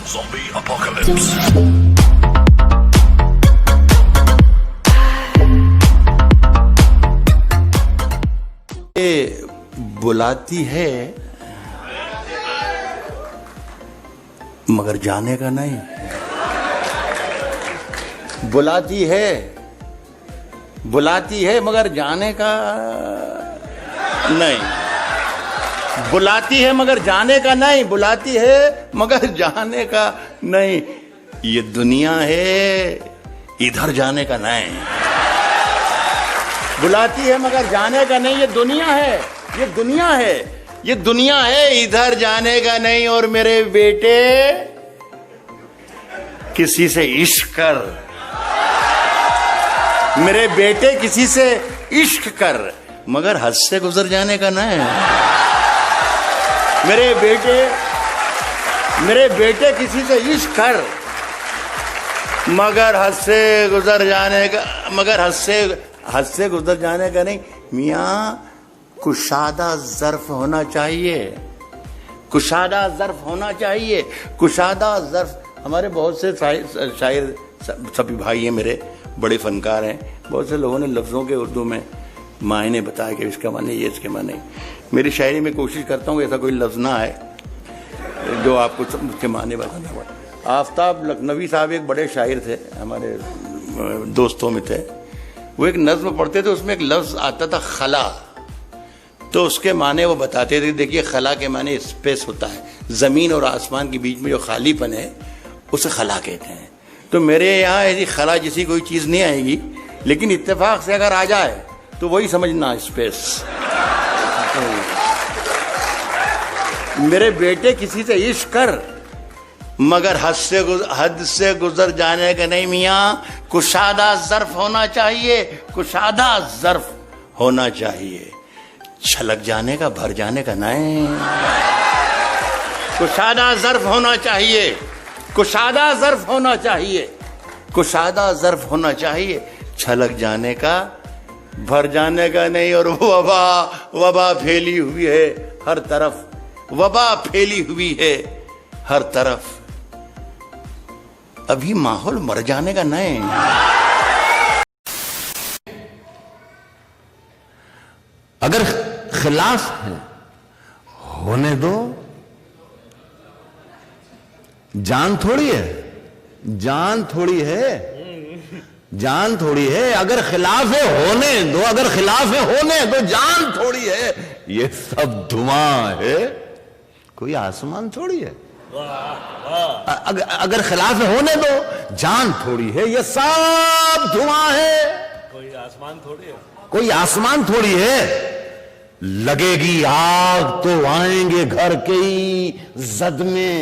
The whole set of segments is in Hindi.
Zombie apocalypse. ये बुलाती है मगर जाने का नहीं। बुलाती है मगर जाने का नहीं। बुलाती है मगर जाने का नहीं। बुलाती है मगर जाने का नहीं। ये दुनिया है, इधर जाने का नहीं। बुलाती है मगर जाने का नहीं। ये दुनिया है, ये दुनिया है, ये दुनिया है, इधर जाने का नहीं। और मेरे बेटे किसी से इश्क कर, मेरे बेटे किसी से इश्क कर, मगर हद से गुजर जाने का नहीं। मेरे बेटे किसी से इश्क कर, मगर हद से गुजर जाने का, मगर हद से गुजर जाने का नहीं। मियाँ कुशादा ज़र्फ होना चाहिए, कुशादा ज़र्फ होना चाहिए, कुशादा ज़र्फ। हमारे बहुत से शायर सभी भाई हैं, मेरे बड़े फनकार हैं। बहुत से लोगों ने लफ्ज़ों के उर्दू में मायने बताया कि इसका माने ये, इसके माने। मेरी शायरी में कोशिश करता हूँ ऐसा कोई लफ्ज़ ना आए जो आपको उसके माने बताना पड़े। आफ्ताब लखनवी साहब एक बड़े शायर थे, हमारे दोस्तों में थे। वो एक नज़्म पढ़ते थे, उसमें एक लफ्ज़ आता था खला। तो उसके माने वो बताते थे, देखिए खला के माने स्पेस होता है, ज़मीन और आसमान के बीच में जो खालीपन है उसे खला कहते हैं। तो मेरे यहाँ ऐसी खला जैसी कोई चीज़ नहीं आएगी, लेकिन इत्तेफाक से अगर आ जाए तो वही समझना स्पेस। मेरे बेटे किसी से इश्क कर, मगर हद से गुजर जाने का नहीं। मियाँ कुशादा ज़र्फ होना चाहिए, कुशादा ज़र्फ होना चाहिए। छलक जाने का, भर जाने का नहीं। कुशादा ज़र्फ होना चाहिए, कुशादा ज़र्फ होना चाहिए, कुशादा ज़र्फ होना चाहिए। छलक जाने का, भर जाने का नहीं। और वबा फैली हुई है हर तरफ, वबा फैली हुई है हर तरफ। अभी माहौल मर जाने का नहीं। अगर खिलाफ है होने दो। जान थोड़ी है, जान थोड़ी है, जान थोड़ी है। अगर खिलाफ है होने दो, अगर खिलाफ है होने दो। जान थोड़ी है, ये सब धुआं है, कोई आसमान थोड़ी है। अगर खिलाफ है होने दो। जान थोड़ी है, ये सब धुआं है, कोई आसमान थोड़ी है, कोई आसमान थोड़ी है। लगेगी आग तो आएंगे घर के ही जद में।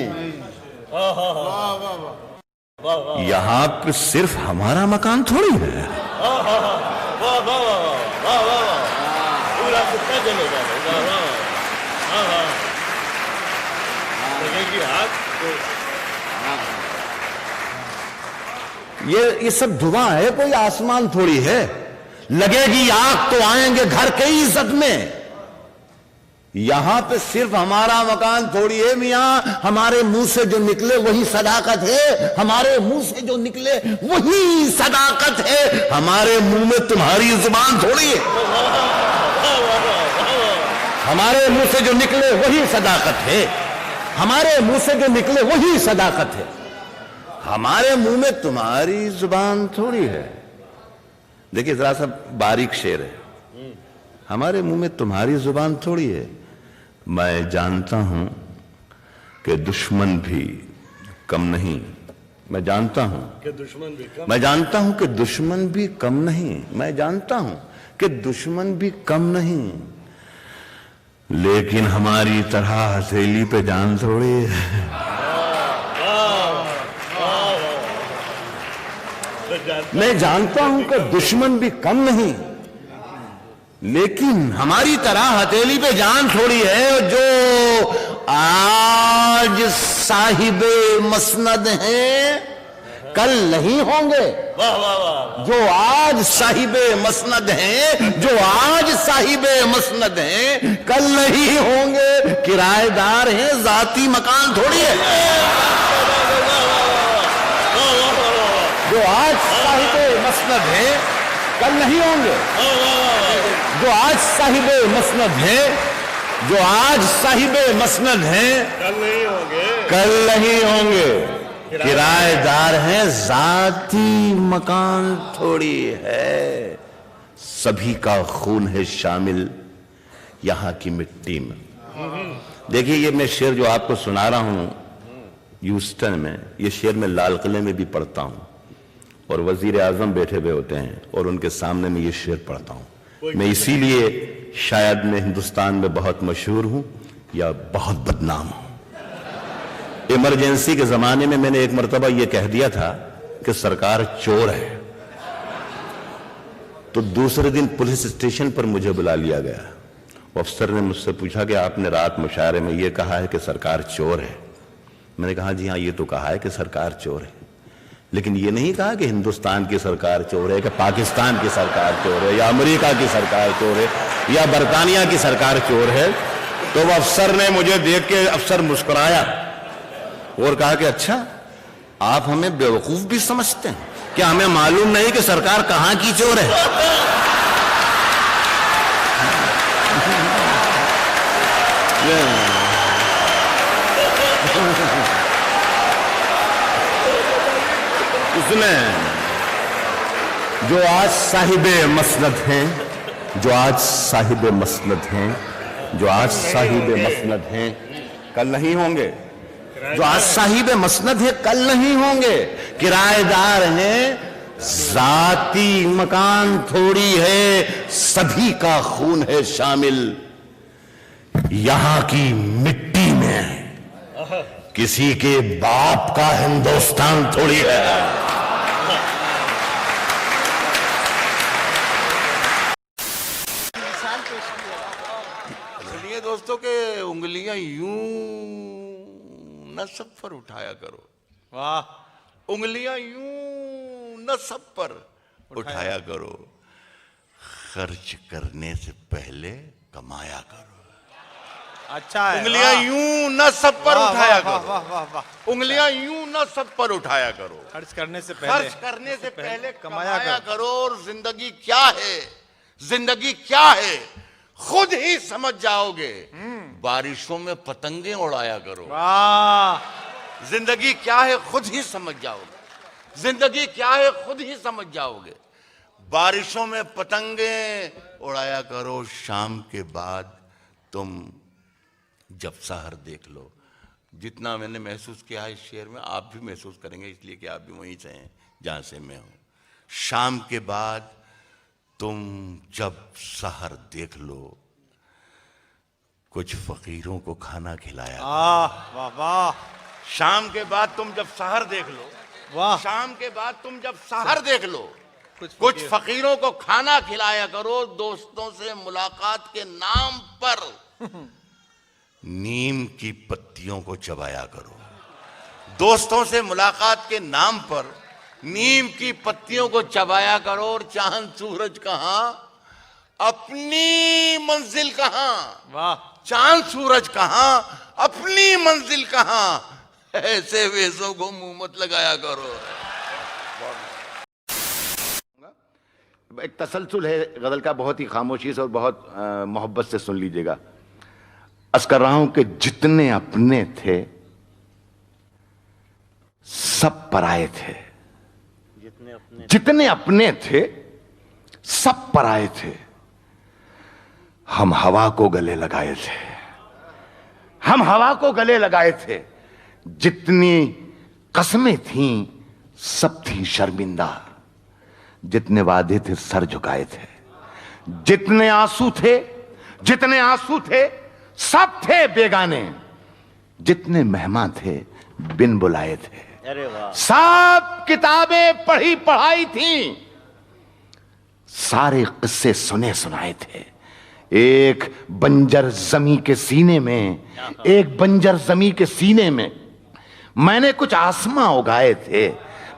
यहां पे सिर्फ हमारा मकान थोड़ी है। पूरा कितना जलेगा। लगेगी आग तो ये सब धुआं है, कोई आसमान थोड़ी है। लगेगी आग तो आएंगे घर के ही इज्जत में। यहां पे सिर्फ हमारा मकान थोड़ी है। मियां हमारे मुंह से जो निकले वही सदाकत है, हमारे मुंह से जो निकले वही सदाकत है। हमारे मुंह में तुम्हारी जुबान थोड़ी है। हमारे मुंह से जो निकले वही सदाकत है, हमारे मुंह से जो निकले वही सदाकत है। हमारे मुंह में तुम्हारी जुबान थोड़ी है। देखिए जरा सा बारीक शेर है। हमारे मुंह में तुम्हारी जुबान थोड़ी है। मैं जानता हूं कि दुश्मन भी कम नहीं। मैं जानता हूं कि दुश्मन भी कम, मैं जानता हूं कि दुश्मन भी कम नहीं। मैं जानता हूं कि दुश्मन भी कम नहीं। लेकिन हमारी तरह हथेली पे जान थोड़ी है। मैं जानता हूं कि दुश्मन भी कम नहीं, लेकिन हमारी तरह हथेली पे जान थोड़ी है। जो आज साहिबे मसनद हैं कल नहीं होंगे। जो आज साहिबे मसनद हैं, जो आज साहिबे मसनद हैं कल नहीं होंगे। किराएदार हैं, जाती मकान थोड़ी है। मसनद हैं कल नहीं होंगे। जो आज साहिबे मसनद हैं, जो आज साहिबे मसनद हैं, कल नहीं होंगे। कल नहीं होंगे। किराएदार हैं, जाती मकान थोड़ी है। सभी का खून है शामिल यहां की मिट्टी में। देखिए, ये मैं शेर जो आपको सुना रहा हूं ह्यूस्टन में, ये शेर मैं लाल किले में भी पढ़ता हूं और वजीर आजम बैठे हुए होते हैं और उनके सामने मैं ये शेर पढ़ता हूं। मैं इसीलिए शायद मैं हिंदुस्तान में बहुत मशहूर हूं या बहुत बदनाम हूं। इमरजेंसी के जमाने में मैंने एक मरतबा यह कह दिया था कि सरकार चोर है, तो दूसरे दिन पुलिस स्टेशन पर मुझे बुला लिया गया। अफसर ने मुझसे पूछा कि आपने रात मुशायरे में यह कहा है कि सरकार चोर है। मैंने कहा जी हाँ, ये तो कहा है कि सरकार चोर है, लेकिन ये नहीं कहा कि हिंदुस्तान की सरकार चोर है, कि पाकिस्तान की सरकार चोर है, या अमेरिका की सरकार चोर है, या बरतानिया की सरकार चोर है। तो वह अफसर ने मुझे देख के, अफसर मुस्कुराया और कहा कि अच्छा, आप हमें बेवकूफ भी समझते हैं क्या? हमें मालूम नहीं कि सरकार कहां की चोर है? उसने जो आज साहिबे मसनद हैं, जो आज साहिबे मसनद हैं, जो आज साहिबे मसनद हैं, कल नहीं होंगे। जो आज साहिबे मसनद है, कल नहीं होंगे। किराएदार हैं, जाती मकान थोड़ी है। सभी का खून है शामिल यहां की मिट्टी में। किसी के बाप का हिंदुस्तान थोड़ी है। इसलिए दोस्तों के उंगलियां यूं न सब पर उठाया करो। वाह। उंगलियां यूं न सब पर उठाया करो। खर्च करने से पहले कमाया करो। अच्छा है। उंगलियां यूं न सब पर उठाया वाह, करो। वाह, वाह, वाह। उंगलियां यूं न सब पर उठाया करो। खर्च करने से पहले, खर्च करने से पहले कमाया करो। और जिंदगी क्या है, जिंदगी क्या है, खुद ही समझ जाओगे। बारिशों में पतंगे उड़ाया करो। वाह। जिंदगी क्या है खुद ही समझ जाओगे। जिंदगी क्या है खुद ही समझ जाओगे। बारिशों में पतंगे उड़ाया करो। शाम के बाद तुम जब सहर देख लो। जितना मैंने महसूस किया इस शेर में, आप भी महसूस करेंगे, इसलिए कि आप भी वहीं से हैं जहां से मैं हूं। शाम के बाद तुम जब सहर देख लो, कुछ फकीरों को खाना खिलाया। वाह वाह। शाम के बाद तुम जब सहर देख लो, वाह। शाम के बाद तुम जब सहर देख लो, कुछ फकीरों को खाना खिलाया करो। दोस्तों से मुलाकात के नाम पर नीम की पत्तियों को चबाया करो। दोस्तों से मुलाकात के नाम पर नीम की पत्तियों को चबाया करो। और चांद सूरज कहां, अपनी मंजिल कहां। वाह। चांद सूरज कहां, अपनी मंजिल कहां। ऐसे वेशों को मुंह मत लगाया करो। एक तसलसल है गजल का, बहुत ही खामोशी से और बहुत मोहब्बत से सुन लीजिएगा। अर्ज कर रहा हूं कि जितने अपने थे सब पराए थे। जितने अपने थे सब पराए थे। हम हवा को गले लगाए थे। हम हवा को गले लगाए थे। जितनी कस्में थीं सब थी शर्मिंदा। जितने वादे थे सर झुकाए थे। जितने आंसू थे, जितने आंसू थे सब थे बेगाने। जितने मेहमान थे बिन बुलाए थे। अरे वाह। सब किताबें पढ़ी पढ़ाई थी। सारे किस्से सुने सुनाए थे। एक बंजर जमी के सीने में, एक बंजर जमी के सीने में मैंने कुछ आसमां उगाए थे।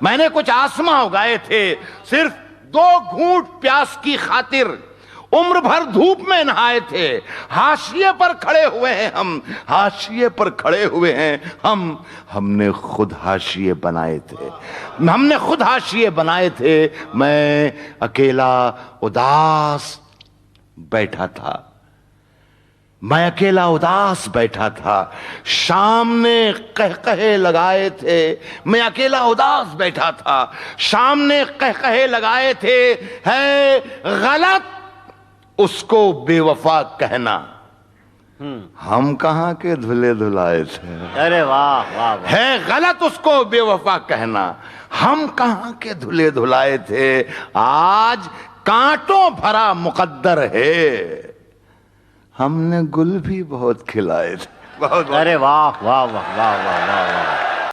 मैंने कुछ आसमां उगाए थे। सिर्फ 2 घूंट प्यास की खातिर उम्र भर धूप में नहाए थे, हाशिए पर खड़े हुए हैं हम, हाशिए पर खड़े हुए हैं हम। हमने खुद हाशिए बनाए थे, हमने खुद हाशिए बनाए थे। मैं अकेला उदास बैठा था, मैं अकेला उदास बैठा था। शाम ने कहकहे लगाए थे, मैं अकेला उदास बैठा था। शाम ने कहकहे लगाए थे, है गलत उसको बेवफा कहना। हम कहां के धुले धुलाए थे। अरे वाह वाह वाह। है गलत उसको बेवफा कहना, हम कहां के धुले धुलाए थे। आज कांटों भरा मुकद्दर है, हमने गुल भी बहुत खिलाए थे। बहुत अरे वाह वाह वाह वाह वाह वाह वाह।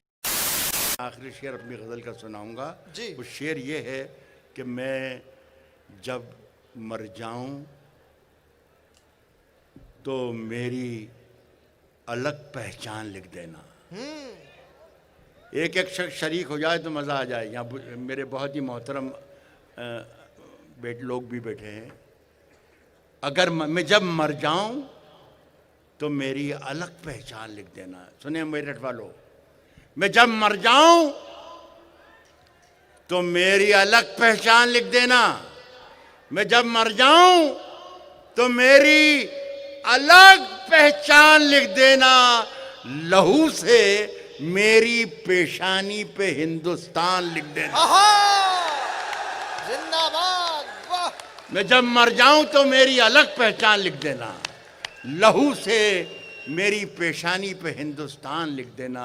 आखिरी शेर अपनी गजल का सुनाऊंगा जी। वो शेर ये है कि मैं जब मर जाऊं तो मेरी अलग पहचान लिख देना। एक एक शख्स शरीक हो जाए तो मज़ा आ जाए। यहाँ मेरे बहुत ही मोहतरम लोग भी बैठे हैं। अगर मैं जब मर जाऊं तो मेरी अलग पहचान लिख देना। सुनिए मेरठ वालों, मैं जब मर जाऊं तो मेरी अलग पहचान लिख देना। मैं जब मर जाऊं तो मेरी अलग पहचान लिख देना। लहू से मेरी पेशानी पे हिंदुस्तान लिख देना। जिंदाबाद, वाह। मैं जब मर जाऊं तो मेरी अलग पहचान लिख देना। लहू से मेरी पेशानी पे हिंदुस्तान लिख देना।